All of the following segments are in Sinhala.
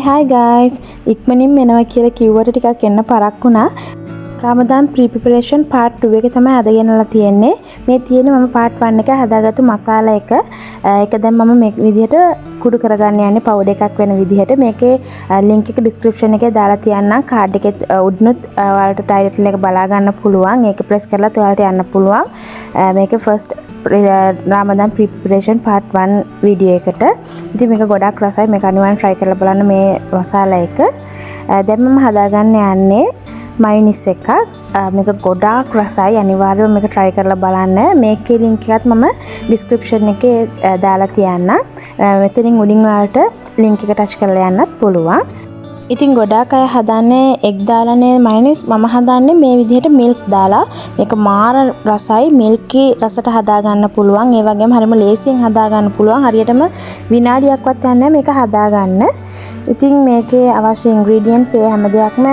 Hi guys. ඉක්මනින් මෙනවා කියලා කිව්වට ටිකක් එන්න පරක් වුණා. Ramadan pre-preparation part 2 එක තමයි අද ගෙනලා තියෙන්නේ. මේ තියෙන්නේ මම part 1 එක හදාගත්තු මසාලා එක. ඒක දැන් මම මේ විදිහට කුඩු කරගන්න යන්නේ පවුඩර් එකක් වෙන විදිහට. මේකේ link එක description එකේ දාලා තියන්නම්. card එකේ උඩනුත් ඔයාලට title එක බලා ගන්න පුළුවන්. ඒක press කරලා ඔයාලට යන්න පුළුවන්. මේක first Ramadan pre-preparation part 1 video එකට. ඉතින් මේක ගොඩක් රසයි. මේක අනිවාර්යෙන් try කරලා බලන්න මේ මසාලා එක. දැන් මම හදාගන්න යන්නේ mayonnaise එකක්. මේක ගොඩාක් රසයි. අනිවාර්යයෙන්ම මේක try කරලා බලන්න. මේකේ link එකත් මම description එකේ දාලා තියන්නම්. මෙතනින් උඩින් ඔයාලට link එක touch කරලා යන්නත් පුළුවන්. ඉතින් ගොඩාක් අය හදන්නේ egg දාලානේ mayonnaise. මම හදන්නේ මේ විදිහට milk දාලා. මේක මාර රසයි. milky රසට හදා ගන්න පුළුවන්. ඒ වගේම හරියම ලේසියෙන් හදා ගන්න පුළුවන්. හරියටම විනාඩියක්වත් යන්නේ මේක හදා ගන්න. ඉතින් මේකේ අවශ්‍ය ingredients ඒ හැම දෙයක්ම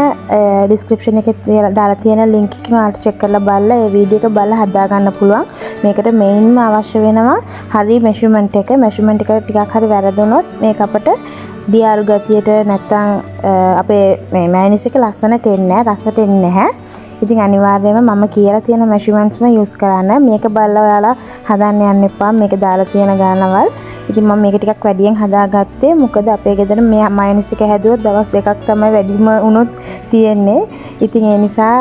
description එකේ දාලා තියෙන link එකෙන් ඔයාලට check කරලා බලලා ඒ වීඩියෝ එක බලලා හදා ගන්න පුළුවන්. මේකට mainම අවශ්‍ය වෙනවා හරි measurement එක. measurement එක ටිකක් හරි වැරදුනොත් මේක අපිට දියාරු ගතියට නැත්තම් අපේ මේ mayonnaise එක ලස්සනට එන්නේ නැහැ, රසට එන්නේ නැහැ. ඉතින් අනිවාර්යයෙන්ම මම කියලා තියෙන measurementsම use කරන්න. මේක බලලා ඔයාලා හදන්න යන්න එපා. මේක දාලා තියෙන ගානවල්. ඉතින් මම මේක ටිකක් වැඩියෙන් හදාගත්තේ. මොකද අපේ ගෙදර මේ mayonnaise එක හැදුවොත් දවස් දෙකක් තමයි වැඩිම වුණොත් තියෙන්නේ. ඉතින් ඒ නිසා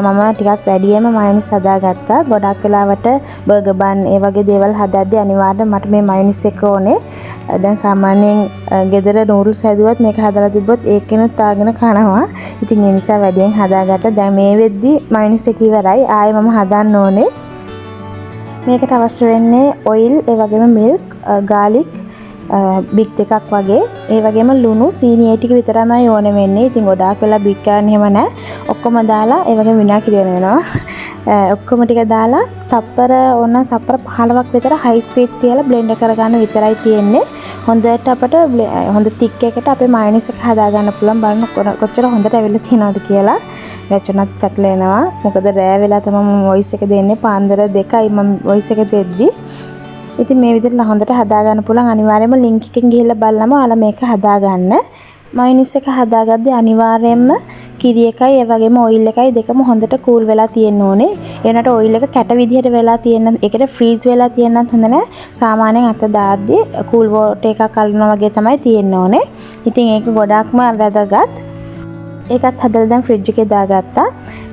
මම ටිකක් වැඩියෙන්ම mayonnaise හදාගත්තා. ගොඩක් වෙලාවට burger bun ඒ වගේ දේවල් හදද්දී අනිවාර්යයෙන් මට මේ mayonnaise එක ඕනේ. දැන් සාමාන්‍යයෙන් ගෙදර noodles හැදුවත් මේක හදලා තිබ්බොත් ඒකෙනුත් තාගෙන කනවා. ඉතින් ඒ නිසා වැඩියෙන් හදාගත්තා. දැන් මේ වෙද්දි mayonnaise එක ඉවරයි. ආයෙ මම හදන්න ඕනේ. මේකට අවශ්‍ය වෙන්නේ oil, ඒ වගේම milk, garlic, big එකක් වගේ. ඒ වගේම ලුණු, සීනි ඒ ටික විතරමයි ඕන වෙන්නේ. ඉතින් ගොඩාක් වෙලා big ගන්න එහෙම නැහැ. ඔක්කොම දාලා ඒ වගේම විනාඩි වෙනවා. ඔක්කොම ටික දාලා තප්පර 15ක් විතර high speed තියලා blend කරගන්න විතරයි තියෙන්නේ. හොඳට අපිට හොඳ thick එකකට අපේ mayonnaise එක හදා ගන්න පුළුවන්. බලන්න කොච්චර හොඳට ඇවිල්ලා තියෙනවද කියලා. වැචුණත් පැටලෙනවා. මොකද රෑ වෙලා තමයි මම voice එක දෙන්නේ. පාන්දර 2යි මම voice එක දෙද්දි. ඉතින් මේ විදිහට හොඳට හදා ගන්න පුළුවන්. අනිවාර්යයෙන්ම link එකෙන් ගිහිල්ලා බලලම ඔයාලා මේක හදා ගන්න. mayonnaise එක හදාගද්දී අනිවාර්යයෙන්ම කිරි එකයි ඒ වගේම oil එකයි දෙකම හොඳට cool වෙලා තියෙන්න ඕනේ. එනට oil එක කැට විදිහට වෙලා තියෙන එකට freeze වෙලා තියෙන්නත් හොඳ නැහැ. සාමාන්‍යයෙන් අත දාද්දී cool water එකක් අල්ලනවා වගේ තමයි තියෙන්න ඕනේ. ඉතින් ඒක ගොඩක්ම වැදගත්. ඒකත් හදලා දැන් ෆ්‍රිජ් එකේ දාගත්තා.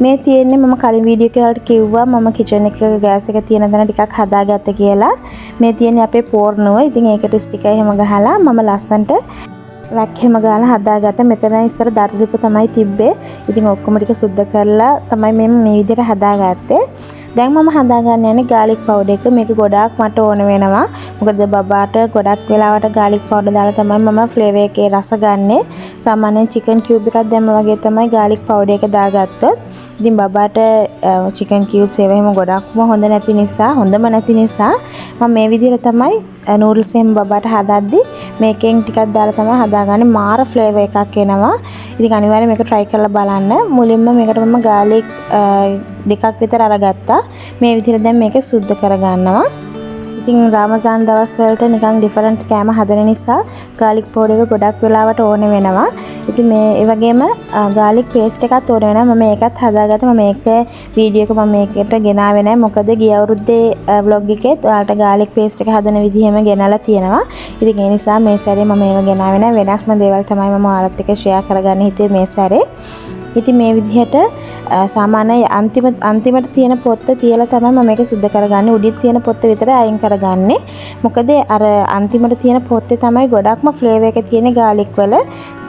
මේ තියෙන්නේ මම කලින් වීඩියෝ එකේ වලට කිව්වා මම කිචන් එක ගෑස් එක තියෙන තැන ටිකක් හදාගත්ත කියලා. මේ තියෙන්නේ අපේ පෝර්ණුව. ඉතින් ඒකට ස්ටිකර් එහෙම ගහලා මම ලස්සන්ට රැක් එහෙම ගාලා හදාගත්තා. මෙතන ඉස්සර දරලිප තමයි තිබ්බේ. ඉතින් ඔක්කොම ටික සුද්ධ කරලා තමයි මේ විදිහට හදාගත්තේ. දැන් මම හදාගන්න යන්නේ garlic powder එක. මේක ගොඩාක් මට ඕන වෙනවා. මොකද බබාට ගොඩක් වෙලාවට garlic powder දාලා තමයි මම flavor එකේ රස ගන්නෙ. සාමාන්‍යයෙන් chicken cube එකක් දැම්ම වගේ තමයි garlic powder එක දාගත්තොත්. ඉතින් බබාට chicken cubes ඒවා එහෙම ගොඩක්ම හොඳ නැති නිසා, හොඳම නැති නිසා මම මේ විදිහට තමයි noodles එහෙම බබාට හදද්දි මේකෙන් ටිකක් දාලා තමයි හදාගන්නේ. මාර flavor එකක් එනවා. ඉතින් අනිවාර්යයෙන් මේක try කරලා බලන්න. මුලින්ම මේකට මම garlic දෙකක් විතර අරගත්තා. මේ විදිහට දැන් මේක සුද්ධ කරගන්නවා. ඉතින් රමදාන් දවස් වලට නිකන් ඩිෆරන්ට් කෑම හදන නිසා garlic powder එක ගොඩක් වෙලාවට ඕන වෙනවා. ඉතින් මේ ඒ වගේම garlic paste එකත් ඕන වෙනවා. මම ඒකත් හදාගත්තා. මම මේක වීඩියෝ එක මම මේකට ගෙනාවේ නැහැ. මොකද ගිය අවුරුද්දේ vlog එකේත් ඔයාලට garlic paste එක හදන විදිහම ගෙනලා තියෙනවා. ඉතින් ඒ නිසා මේ සැරේ මම ඒව ගෙනාවේ නැහැ. වෙනස්ම දේවල් තමයි මම ඔයාලත් එක්ක share කරගන්න හිතුවේ මේ සැරේ. ඉතින් මේ විදිහට සාමාන්‍ය අන්තිමට තියෙන පොත්ත තියලා තමයි මම මේක සුද්ධ කරගන්නේ. උඩින් තියෙන පොත්ත විතරයි අයින් කරගන්නේ. මොකද අර අන්තිමට තියෙන පොත්තේ තමයි ගොඩක්ම ෆ්ලේවර් එක තියෙන්නේ garlic වල.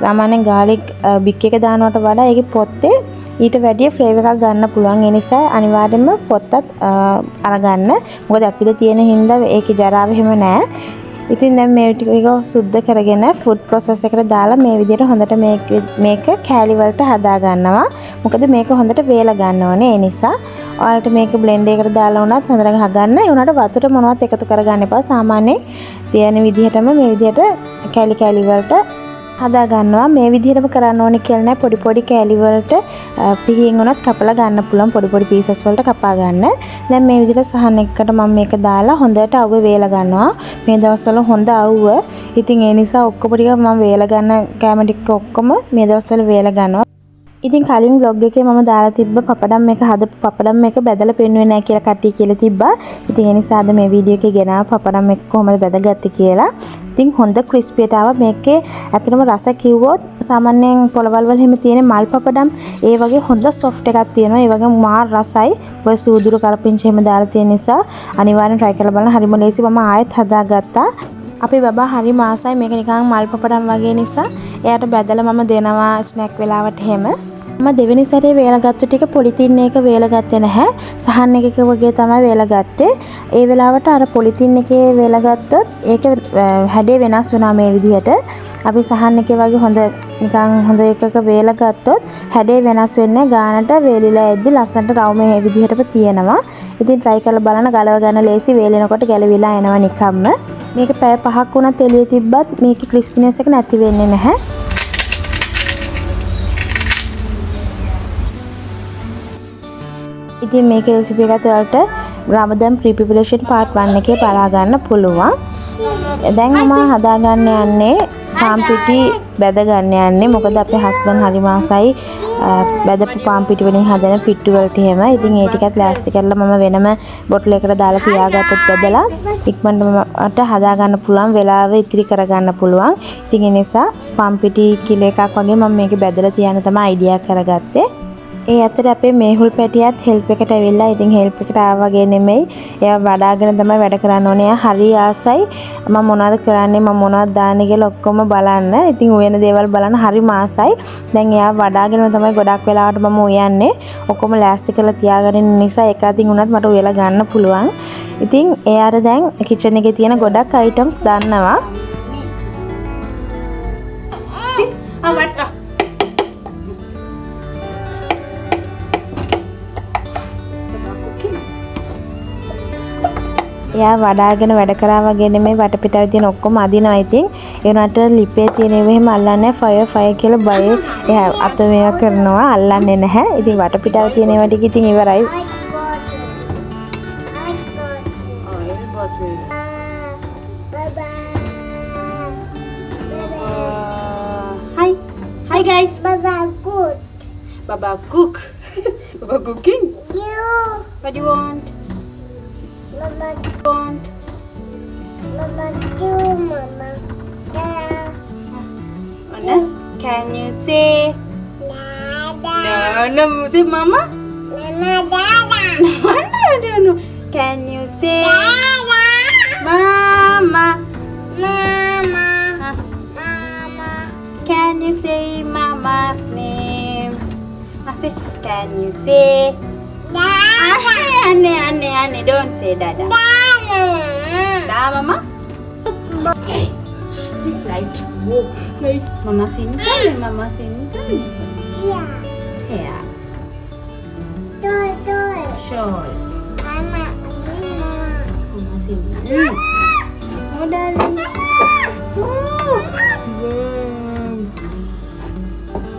සාමාන්‍යයෙන් garlic බික් එක දානවට වඩා ඒකේ පොත්තේ ඊට වැඩිය ෆ්ලේවර් එකක් ගන්න පුළුවන්. ඒ නිසා අනිවාර්යයෙන්ම පොත්තත් අරගන්න. මොකද ඇතුලේ තියෙන හින්දා ඒකේ ජරාව එහෙම නැහැ. ඉතින් දැන් මේ ටික සුද්ධ කරගෙන ෆුඩ් ප්‍රොසෙස් එකට දාලා මේ විදිහට හොඳට මේක කෑලි වලට හදා ගන්නවා. මොකද මේක හොඳට වේලා ගන්න ඕනේ. ඒ නිසා ඔයාලට මේක බ්ලෙන්ඩ් එකකට දාලා උනත් හොඳට ගහගන්න. ඒ උනාට වතුර මොනවත් එකතු කරගන්න එපා. සාමාන්‍යයෙන් තියෙන විදිහටම මේ විදිහට කෑලි වලට හදා ගන්නවා. මේ විදිහටම කරන්න ඕනේ කියලා නෑ. පොඩි පොඩි කෑලි වලට පිහින් උනත් කපලා ගන්න පුළුවන්. පොඩි පොඩි පීසස් වලට කපා ගන්න. දැන් මේ විදිහට සහන් එකකට මම මේක දාලා හොඳට අවුව වේලා ගන්නවා. මේ දවස්වල හොඳ අවුව ඉතින් ඒ නිසා ඔක්කොම ටික මම වේල ගන්න කැම ටික ඔක්කොම මේ දවස්වල වේල ගන්නවා. ඉතින් කලින් vlog එකේ මම දාලා තිබ්බ පපඩම් එක හදපු පපඩම් එක බැදලා පෙන්නුවේ නැහැ කියලා කට්ටිය කියලා තිබ්බා. ඉතින් ඒ නිසා අද මේ වීඩියෝ එකේ ගෙනාව පපඩම් එක කොහොමද බැදගත්තේ කියලා. ඉතින් හොඳ ක්‍රිස්පියට ආවා. මේකේ ඇත්තටම රස කිව්වොත් සාමාන්‍යයෙන් පොළවල් වල එහෙම තියෙන මල් පපඩම් ඒ වගේ හොඳ සොෆ්ට් එකක් තියෙනවා. ඒ වගේ මාර රසයි. ඔය සූදුරු කරපිංචි එහෙම දාලා තියෙන නිසා අනිවාර්යෙන් try කරලා බලන්න. හරිම ලේසි. මම ආයෙත් හදාගත්තා. අපේ බබා හරි මාසයි මේක නිකන් මල් පපඩම් වගේ නිසා එයාට බැදලා මම දෙනවා ස්නැක් වෙලාවට එහෙම. මම දෙවෙනි සැරේ වේලගත්තු ටික පොලිතින් එක වේලගත්තේ නැහැ. සහන් එකක වගේ තමයි වේලගත්තේ. ඒ වෙලාවට අර පොලිතින් එකේ වේලගත්තොත් ඒක හැඩේ වෙනස් වුණා මේ විදිහට. අපි සහන් එකේ වගේ හොඳ එකක වේලගත්තොත් හැඩේ වෙනස් වෙන්නේ ගානට වේලිලා එද්දි ලස්සනට රවුම මේ විදිහටම තියෙනවා. ඉතින් try කරලා බලන්න ගලව ගන්න ලේසි වේලෙනකොට ගැලවිලා එනවා නිකම්ම. මේක පැය 5ක් වුණත් එළියේ තිබ්බත් මේකේ ක්‍රිස්පිනස් එක නැති වෙන්නේ නැහැ. ඉතින් මේක රෙසිපි එකත් ඔයාලට රමදාන් ප්‍රීපිපරේෂන් පාර්ට් 1 එකේ බලා ගන්න පුළුවන්. දැන් මම හදා ගන්න යන්නේ පාන් පිටි බැද ගන්න යන්නේ. මොකද අපේ හස්බන්ඩ් හරි මාසයි බැදපු පාන් පිටි වලින් හදන පිට්ටු වලට එහෙම. ඉතින් ඒ ටිකත් ලෑස්ති කරලා මම වෙනම බොටල් එකකට දාලා තියාගත්තොත් බැදලා ඉක්මනට හදා ගන්න පුළුවන් වෙලාවෙ ඉතිරි කර ගන්න පුළුවන්. ඉතින් ඒ නිසා පාන් පිටි කිලෝ එකක් වගේ මම මේක බැදලා තියන්න තමයි අයිඩියා කරගත්තේ. ඒ අතර අපේ මේහුල් පැටියත් හෙල්ප් එකට ඇවිල්ලා. ඉතින් හෙල්ප් එකට ආවා වගේ නෙමෙයි. එයා වඩාගෙන තමයි වැඩ කරන්න ඕනේ. එයා හරි ආසයි මම මොනවද කරන්නේ මම මොනවද දාන්නේ කියලා ඔක්කොම බලන්න. ඉතින් උයන දේවල් බලන්න හරි මාසයි. දැන් එයා වඩාගෙනම තමයි ගොඩක් වෙලාවට මම උයන්නේ. ඔක්කොම ලෑස්ති කරලා තියාගෙන ඉන්න නිසා එක අතින් උනත් මට උයලා ගන්න පුළුවන්. ඉතින් එයාට දැන් කිචන් එකේ තියෙන ගොඩක් අයිටම්ස් දන්නවා. එයා වඩාගෙන වැඩ කරා වගේ නෙමෙයි වටපිටාවේ තියෙන ඔක්කොම අදිනවා. ඉතින් ඒ උනට ලිපේ තියෙන ඒවා එහෙම අල්ලන්නේ ෆයර් කියලා බයේ එයා අත මේවා කරනවා අල්ලන්නේ නැහැ. ඉතින් වටපිටාවේ තියෙන ඒවා ටික ඉතින් ඉවරයි. Hi guys. Baba cook. Baba cook. Baba cooking. You. What do you want? Mama want. Mama do, Mama. Anna, can you say? Dada. No, say Mama. Mama, Dada. No. Can you say? Dada. Mama. Mama. Mama. Can you say Mama's name? Say, can you say? Anne, don't say Dada. Da, Mama. Hey, sit right. Oh, right. Mama single. Mama single. Yeah. Sure. Mama single. Oh, darling. Oh.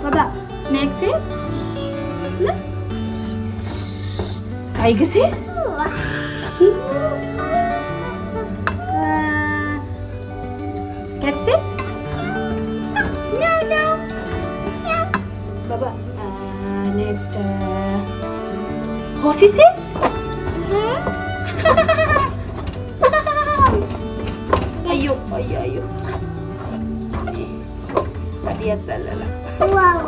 Baba, snake says? No? Tiger says? Cat says? No. Baba, next. Horsey says? Ayo. Dia talala. Wow.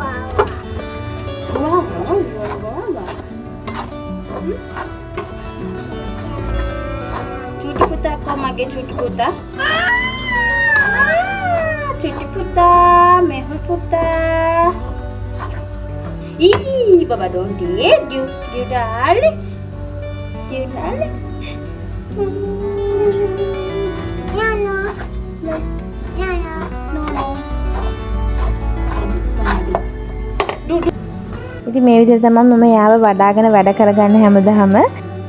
Cuti puta kau makan cuti puta? Cuti puta, mehul puta. Ih, Baba don't dare you darling. You darling. No. ඉතින් මේ විදිහට තමයි මම යාව වඩාගෙන වැඩ කරගන්න හැමදාම.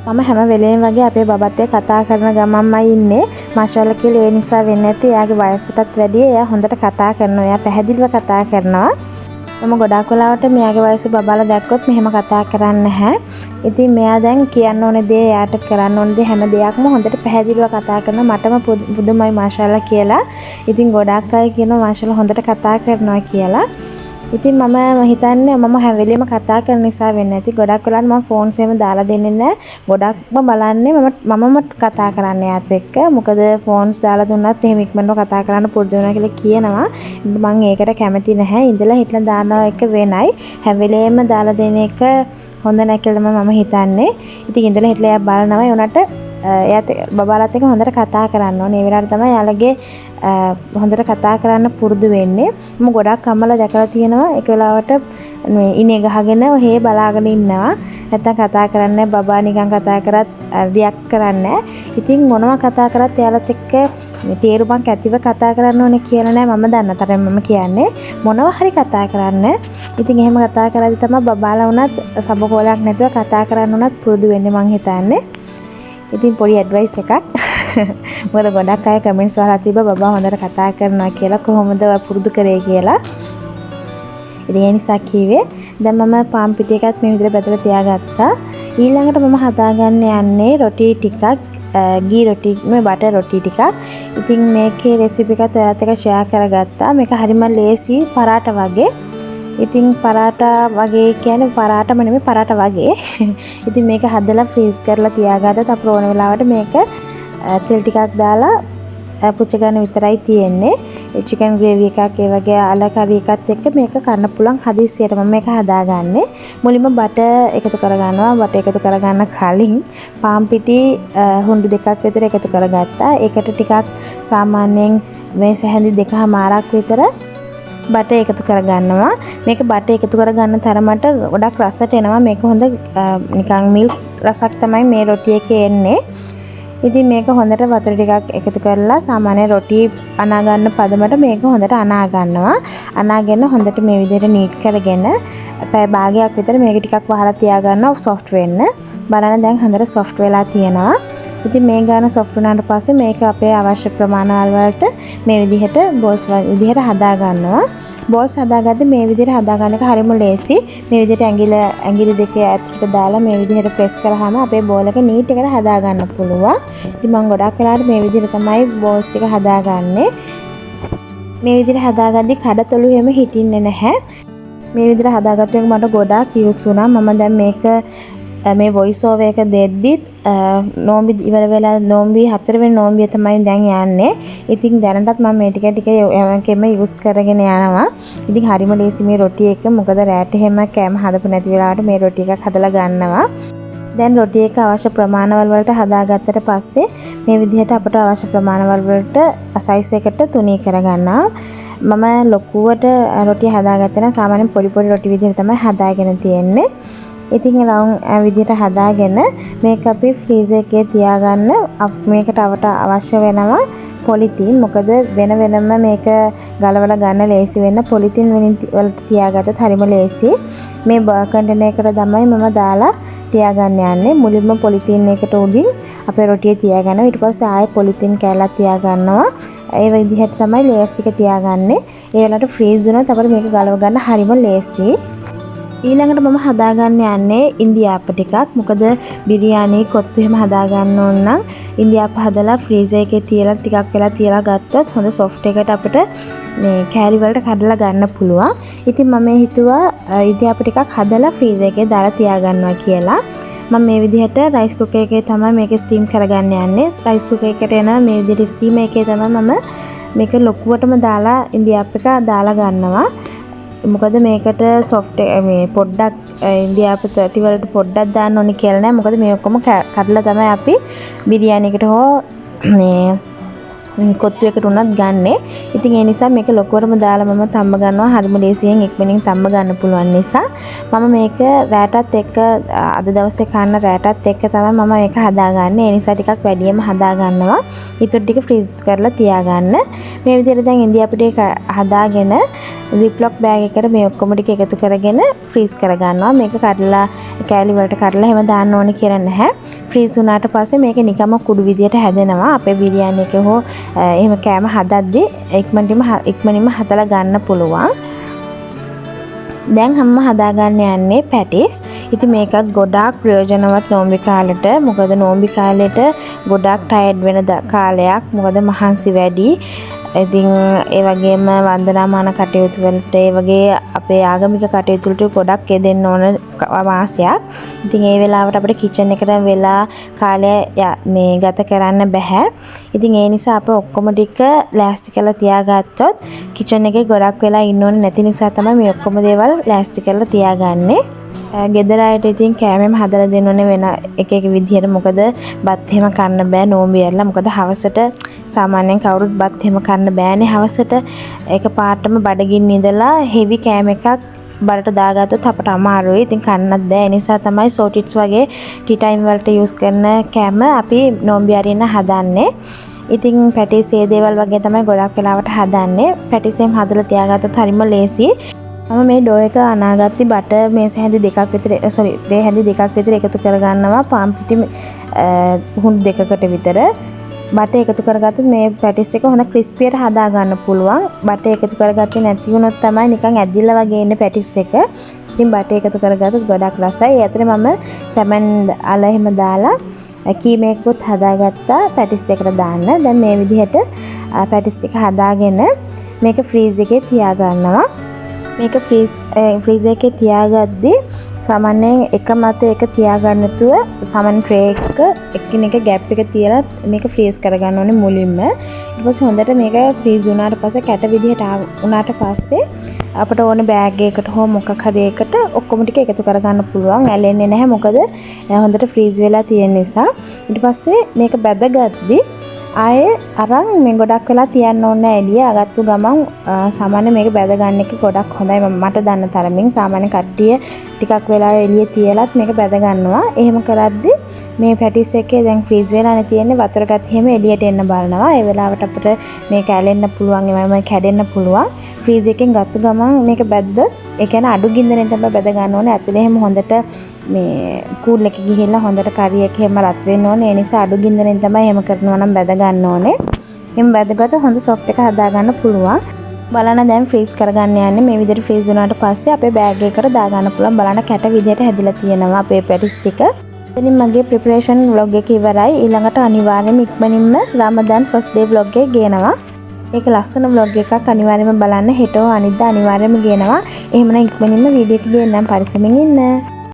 මම හැම වෙලේම වගේ අපේ බබත් එක්ක කතා කරන ගමන්මයි ඉන්නේ. මාෂාල්ලා කියලා ඒ නිසා වෙන්නේ නැති. එයාගේ වයසටත් වැඩිය එයා හොඳට කතා කරනවා. එයා පැහැදිලිව කතා කරනවා. මම ගොඩාක් වෙලාවට මෙයාගේ වයසේ බබාලා දැක්කොත් මෙහෙම කතා කරන්නේ නැහැ. ඉතින් මෙයා දැන් කියන්න ඕනේ දේ එයාට කරන්න ඕනේ දේ හැම දෙයක්ම හොඳට පැහැදිලිව කතා කරනවා. මටම පුදුමයි මාෂාල්ලා කියලා. ඉතින් ගොඩාක් අය කියනවා මාෂාල්ලා හොඳට කතා කරනවා කියලා. ඉතින් මම හිතන්නේ මම හැම වෙලෙම කතා කරන නිසා වෙන්නේ නැති. ගොඩක් වෙලාවට මම ෆෝන්ස් එහෙම දාලා දෙන්නේ නැහැ. ගොඩක්ම බලන්නේ මමම කතා කරන්නේ යාත් එක්ක. මොකද ෆෝන්ස් දාලා දුන්නත් එහෙම ඉක්මනට කතා කරන්න පුරුදු වෙනවා කියලා කියනවා. මම ඒකට කැමති නැහැ. ඉඳලා හිටලා දානවා එක වෙනයි. හැම වෙලෙම දාලා දෙන එක හොඳ නැහැ කියලා මම හිතන්නේ. ඉතින් ඉඳලා හිටලා එයා බලනවා. ඒ උනට එයාත් බබාලාත් එක්ක හොඳට කතා කරන්න ඕනේ. ඒ වෙලාවට තමයි යාළගේ හොඳට කතා කරන්න පුරුදු වෙන්නේ. මම ගොඩක් අම්මලා දැකලා තියෙනවා එක වෙලාවට මේ ඉනේ ගහගෙන ඔහේ බලාගෙන ඉන්නවා. නැත්තම් කතා කරන්නේ බබා නිකන් කතා කරත් රියැක්ට් කරන්නේ. ඉතින් මොනවා කතා කරත් එයාලත් එක්ක තේරුමක් ඇතිව කතා කරන්න ඕනේ කියලා නෑ මම දන්න තරම් මම කියන්නේ. මොනවා හරි කතා කරන්න. ඉතින් එහෙම කතා කරද්දි තමයි බබාලා වුණත් සබකෝලයක් නැතුව කතා කරන්න උනත් පුරුදු වෙන්නේ මං හිතන්නේ. ඉතින් පොඩි ඇඩ්වයිස් එකක්. මොකද ගොඩක් අය කමෙන්ට්ස් වලලා තිබ්බා බබා හොඳට කතා කරනවා කියලා කොහොමද පුරුදු කරේ කියලා. ඉතින් ඒ නිසා කිව්වේ දැන් මම පාන් පිටි එකත් මේ විදිහට බෙදලා තියාගත්තා. ඊළඟට මම හදාගන්න යන්නේ රොටි ටිකක් ගී රොටි මේ බටර් රොටි ටිකක්. ඉතින් මේකේ රෙසිපි එකත් ඔයාලත් එක්ක ෂෙයා කරගත්තා. මේක හරිම ලේසි පරාටා වගේ. ඉතින් පරාටා වගේ කියන්නේ පරාටම නෙමෙයි පරාටා වගේ. ඉතින් මේක හදලා ෆ්‍රීස් කරලා තියාගත්තත් අපර ඕන වෙලාවට මේක තෙල් ටිකක් දාලා පුච්ච ගන්න විතරයි තියෙන්නේ. චිකන් ග්‍රේවි එකක් ඒ වගේ අල කරි එකත් එක්ක මේක කරන්න පුළුවන් හදිස්සියට මම මේක හදාගන්නේ. මුලින්ම බටර් එකතු කරගන්නවා. බටර් එකතු කරගන්න කලින් පාන් පිටි හුඬු දෙකක් විතර එකතු කරගත්තා. ඒකට ටිකක් සාමාන්‍යයෙන් මේ සැහැඳි 2මාරක් විතර බටර් එකතු කරගන්නවා. මේක බටර් එකතු කරගන්න තරමට ගොඩක් රසට එනවා. මේක හොඳ නිකන් මිල්ක් රසක් තමයි මේ රොටි එකේ එන්නේ. ඉතින් මේක හොඳට වතුර ටිකක් එකතු කරලා සාමාන්‍ය රොටි අනා ගන්න පදමට මේක හොඳට අනා ගන්නවා. අනාගෙන හොඳට මේ විදිහට නීට් කරගෙන පැය භාගයක් විතර මේක ටිකක් වහලා තියා ගන්නවා සොෆ්ට් වෙන්න. බලන්න දැන් හොඳට සොෆ්ට් වෙලා තියෙනවා. ඉතින් මේ ගාන සොෆ්ට් වුණාට පස්සේ මේක අපේ අවශ්‍ය ප්‍රමාණවල වලට මේ විදිහට බෝල්ස් විදිහට හදා ගන්නවා. බෝල්ස් හදාගත්තේ මේ විදිහට හදාගන්න එක හරිම ලේසි. මේ විදිහට ඇඟිලි දෙකේ ඇතුළට දාලා මේ විදිහට ප්‍රෙස් කරාම අපේ බෝල් එක නීට් එකට හදා ගන්න පුළුවන්. ඉතින් මම ගොඩක් වෙලාවට මේ විදිහට තමයි බෝල්ස් ටික හදාගන්නේ. මේ විදිහට හදාගද්දි කඩතොළු හැම හිටින්නේ නැහැ. මේ විදිහට හදාගත්ත එක මට ගොඩාක් යූස් වුණා. මම දැන් මේක මේ වොයිස් ඕවර් එක දෙද්දිත් නෝම්බි ඉවර වෙලා නෝම්බි 4 වෙනි නෝම්බිය තමයි දැන් යන්නේ. ඉතින් දැනටත් මම මේ ටික යමකෙම යූස් කරගෙන යනවා. ඉතින් හරිම ලේසි මේ රොටි එක. මොකද රැට හැම කෑම හදපු නැති වෙලාවට මේ රොටි එකක් හදලා ගන්නවා. දැන් රොටි එක අවශ්‍ය ප්‍රමාණවල වලට හදාගත්තට පස්සේ මේ විදිහට අපට අවශ්‍ය ප්‍රමාණවල වලට සයිස් එකට තුනී කරගන්නවා. මම ලොකුවට රොටි හදාගත්තේ නැහැ. සාමාන්‍යයෙන් පොඩි පොඩි රොටි විදිහට තමයි හදාගෙන තියෙන්නේ. ඉතින් රවුම් විදිහට හදාගෙන මේක අපි ෆ්‍රීසර් එකේ තියාගන්න මේකට අවශ්‍ය වෙනවා පොලිතින්. මොකද වෙන වෙනම මේක ගලවලා ගන්න ලේසි වෙන්න පොලිතින් වලට තියාගත්තත් හරිම ලේසි. මේ කන්ටේනර් එකට තමයි මම දාලා තියාගන්න යන්නේ. මුලින්ම පොලිතින් එකට උඩින් අපේ රොටිය තියාගන්නවා. ඊට පස්සේ ආයෙ පොලිතින් කෑල්ලක් තියාගන්නවා. ඒ විදිහට තමයි ලේයර්ස් ටික තියාගන්නේ. ඒ වෙලාවට ෆ්‍රීස් වුණොත් අපිට මේක ගලව ගන්න හරිම ලේසි. ඊළඟට මම හදාගන්න යන්නේ ඉන්දියාප්ප ටිකක්. මොකද බිරියානි කොත්තු එහෙම හදාගන්න ඕන නම් ඉන්දියාප්ප හදලා ෆ්‍රීසර් එකේ තියලා ටිකක් වෙලා තියලා ගත්තොත් හොඳ සොෆ්ට් එකට අපිට මේ කෑලි වලට කඩලා ගන්න පුළුවන්. ඉතින් මම හිතුවා ඉන්දියාප්ප ටිකක් හදලා ෆ්‍රීසර් එකේ දාලා තියාගන්නවා කියලා. මම මේ විදිහට රයිස් කුකර් එකේ තමයි මේක ස්ටීම් කරගන්න යන්නේ. රයිස් කුකර් එකට එන මේ විදිහට ස්ටීම් එකේ තමයි මම මේක ලොකුවටම දාලා ඉන්දියාප්ප එක දාලා ගන්නවා. මොකද මේකට සොෆ්ට් මේ පොඩ්ඩක් ඉන්දියාප්ප 30 වලට පොඩ්ඩක් දාන්න ඕනි කියලා නෑ. මොකද මේ ඔක්කොම කඩලා තමයි අපි බිරියානි එකට හෝ මේ කොත්තු එකට උනත් ගන්නෙ. ඉතින් ඒ නිසා මේක ලොකුවටම දාලා මම තම්බ ගන්නවා. හරිම ලේසියෙන් ඉක්මනින් තම්බ ගන්න පුළුවන් නිසා මම මේක රෑටත් එක්ක අද දවසේ කන්න රෑටත් එක්ක තමයි මම මේක හදාගන්නේ. ඒ නිසා ටිකක් වැඩියෙන්ම හදා ගන්නවා. ඊට ටික ෆ්‍රීස් කරලා තියාගන්න. මේ විදිහට දැන් ඉන්දියාප්ප ටික හදාගෙන ziploc bag එකට මේ ඔක්කොම ටික එකතු කරගෙන ෆ්‍රීස් කරගන්නවා. මේක කඩලා කෑලි වලට කඩලා එහෙම දාන්න ඕනේ කියලා නැහැ. ෆ්‍රීස් වුණාට පස්සේ මේක නිකම්ම කුඩු විදියට හැදෙනවා. අපේ බිරියානි එකේ හෝ එහෙම කෑම හදද්දී ඉක්මනින්ම හදලා ගන්න පුළුවන්. දැන් හැම හදාගන්න යන්නේ පැටිස්. ඉතින් මේකත් ගොඩාක් ප්‍රයෝජනවත් නෝම්බි කාලෙට. මොකද නෝම්බි කාලෙට ගොඩාක් ටයර්ඩ් වෙන කාලයක්. මොකද මහන්සි වැඩි. ඉතින් ඒ වගේම වන්දනාමාන කටයුතු වලට ඒ වගේ අපේ ආගමික කටයුතු වලට ගොඩක් යෙදෙන්න ඕන මාසයක්. ඉතින් ඒ වෙලාවට අපිට කිචන් එකට වෙලා කාලය මේ ගත කරන්න බෑ. ඉතින් ඒ නිසා අප ඔක්කොම ටික ලෑස්ති කරලා තියාගත්තොත් කිචන් එකේ ගොඩක් වෙලා ඉන්න ඕනේ නැති නිසා තමයි මේ ඔක්කොම දේවල් ලෑස්ති කරලා තියාගන්නේ. ගෙදර අයට ඉතින් කෑමෙම හදලා දෙන්න ඕනේ වෙන එක එක විදිහට. මොකද බත් එහෙම කන්න බෑ නෝම්බි ඇරලා. මොකද හවසට සාමාන්‍යයෙන් කවුරුත් බත් එහෙම කන්න බෑනේ හවසට. ඒක පාටම බඩගින්න ඉඳලා හෙවි කෑම එකක් බඩට දාගත්තොත් අපට අමාරුයි. ඉතින් කන්නත් බෑ. ඒ නිසා තමයි සෝටිට්ස් වගේ ටී ටයිම් වලට යූස් කරන කෑම අපි නෝම්බි අරින්න හදන්නේ. ඉතින් පැටිස් ඒ දේවල් වගේ තමයි ගොඩක් වෙලාවට හදන්නේ. පැටිස් එහෙම හදලා තියාගත්තොත් හරිම ලේසි. මම මේ ඩෝ එක අනාගatti බටර් මේස හැඳි දෙකක් විතර දේ හැඳි දෙකක් විතර එකතු කරගන්නවා. පාන් පිටි හුන් දෙකකට විතර බටර් එකතු කරගත්තොත් මේ පැටිස් එක හොඳ ක්‍රිස්පියට හදා ගන්න පුළුවන්. බටර් එකතු කරගත්තේ නැති වුණොත් තමයි නිකන් ඇදිලා වගේ ඉන්නේ පැටිස් එක. ඉතින් බටර් එකතු කරගත්තොත් ගොඩක් රසයි. ඒ අතරේ මම සැමන් අල එහෙම දාලා කීම එකකුත් හදාගත්තා පැටිස් එකට දාන්න. දැන් මේ විදිහට පැටිස් ටික හදාගෙන මේක ෆ්‍රීස් එකේ තියාගන්නවා. මේක ෆ්‍රීස් එකේ තියාගද්දී සාමාන්‍යයෙන් එක මත එක තියාගන්න නැතුව සාමාන්‍ය ට්‍රේ එක එකිනෙක ગેප් එක තියලා මේක ෆ්‍රීස් කරගන්න ඕනේ මුලින්ම. ඊට පස්සේ හොඳට මේක ෆ්‍රීස් වුණාට පස්සේ කැට විදිහට වුණාට පස්සේ අපිට ඕන බෑග් එකකට හෝ මොකක් හරි එකකට ඔක්කොම ටික එකතු කරගන්න පුළුවන්. ඇලෙන්නේ නැහැ. මොකද හොඳට ෆ්‍රීස් වෙලා තියෙන නිසා. ඊට පස්සේ මේක බැදගද්දී ආයේ අරන් මේ ගොඩක් වෙලා තියන්න ඕනේ එළිය. අගත්තු ගමන් සාමාන්‍ය මේක බැද ගන්න එක ගොඩක් හොඳයි මට දන්න තරමින්. සාමාන්‍ය කට්ටිය ටිකක් වෙලා එළිය තියලත් මේක බැද ගන්නවා. එහෙම කරද්දී මේ පැටිස් එකේ දැන් ෆ්‍රීස් වෙලානේ තියෙන්නේ. වතුර ගත්ත හැම එළියට එන්න බලනවා. ඒ වෙලාවට අපිට මේක ඇලෙන්න පුළුවන්. එමෙම කැඩෙන්න පුළුවන්. ෆ්‍රීස් එකෙන් ගත්තු ගමන් මේක බැද්දොත් ඒ කියන්නේ අඩු ගින්දරෙන් තමයි බැද ගන්න ඕනේ. ඇතුලේ හැම හොඳට මේ කූල් එක ගිහිල්ලා හොඳට කරි එක හැම රත් වෙන්න ඕනේ. ඒ නිසා අඩු ගින්දරෙන් තමයි එහෙම කරනවා නම් බැද ගන්න ඕනේ. එහෙම බැදගත්තොත් හොඳ සොෆ්ට් එක හදා ගන්න පුළුවන්. බලන්න දැන් ෆ්‍රීස් කරගන්න යන්නේ. මේ විදිහට ෆ්‍රීස් වුණාට පස්සේ අපේ බෑග් එකකට දා ගන්න පුළුවන්. බලන්න කැට විදිහට හැදිලා තියෙනවා අපේ පැටිස් ටික. ඉතින් මගේ ප්‍රිපරේෂන් vlog එක ඉවරයි. ඊළඟට අනිවාර්යයෙන්ම ඉක්මනින්ම රමදාන් ෆස්ට් ඩේ vlog එක ගේනවා. ඒක ලස්සන vlog එකක් අනිවාර්යයෙන්ම බලන්න. හෙට අනිද්දා අනිවාර්යයෙන්ම ගේනවා. එහෙමනම් ඉක්මනින්ම වීඩියෝ එක ගේන්නම්. පරිස්සමින් ඉන්න.